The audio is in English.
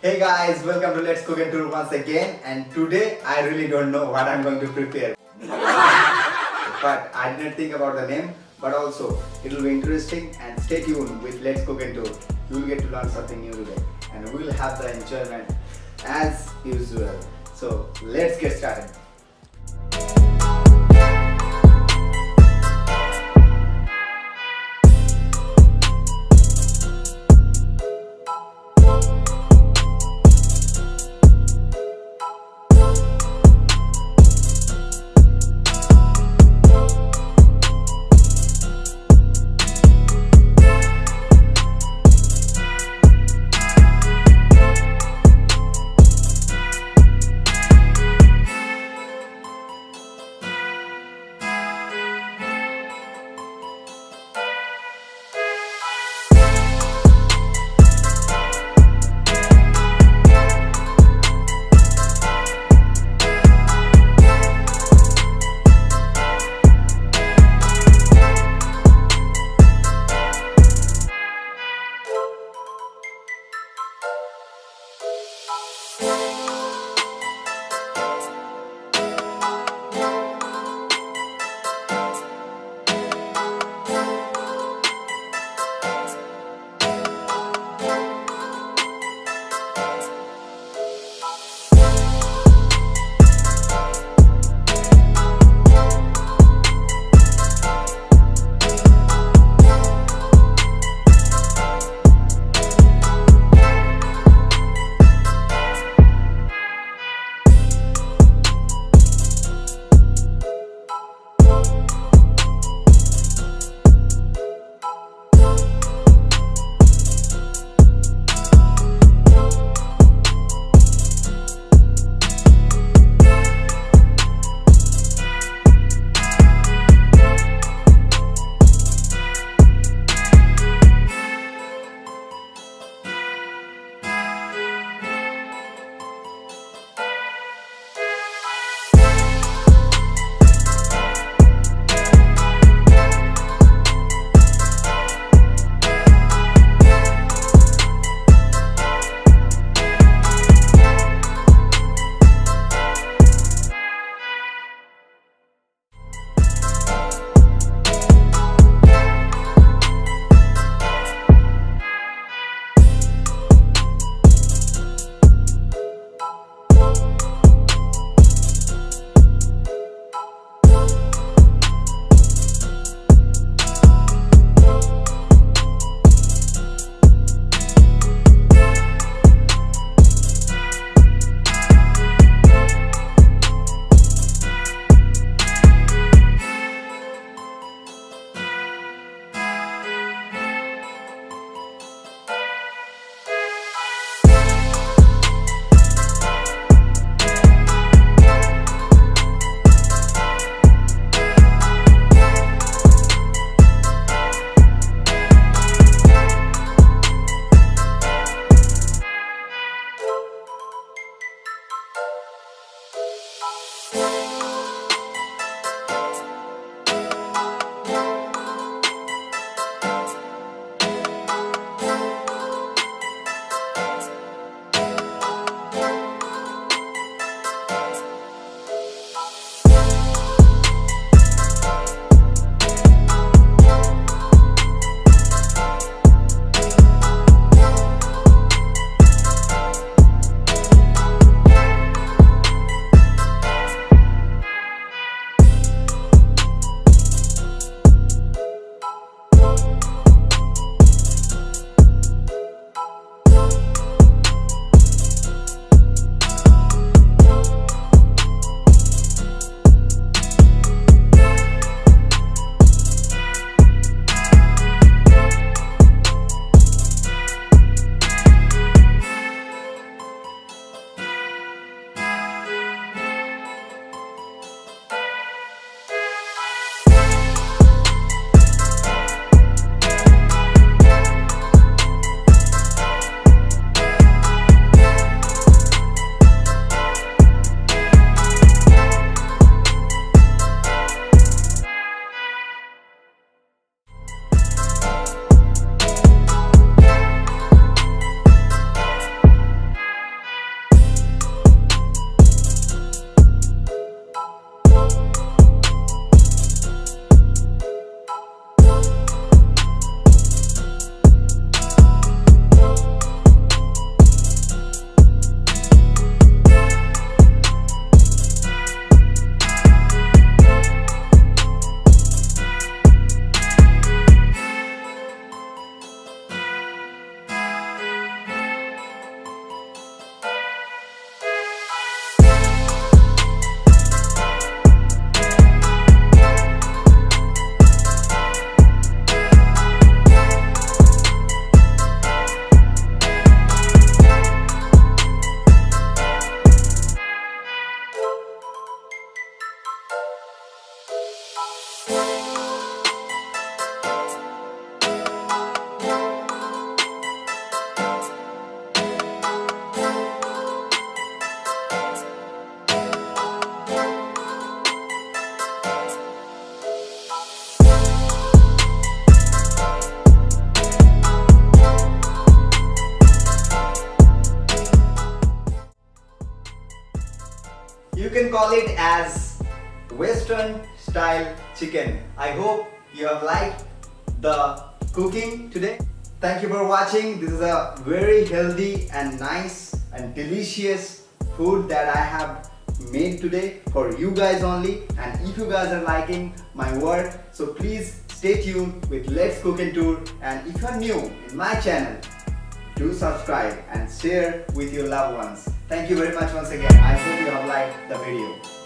Hey guys, welcome to Let's Cook and Tour once again. And today I really don't know what I'm going to prepare. But I didn't think about the name. But also, it will be interesting. And stay tuned with Let's Cook and Tour. You will get to learn something new today. And we will have the enjoyment as usual. So let's get started. call it as Western style chicken. I hope you have liked the cooking today. Thank you for watching. This is a very healthy and nice and delicious food that I have made today for you guys only. And if you guys are liking my work, so please stay tuned with Let's Cook and Tour. And if you are new in my channel, do subscribe and share with your loved ones. Thank you very much once again. I hope you have liked the video.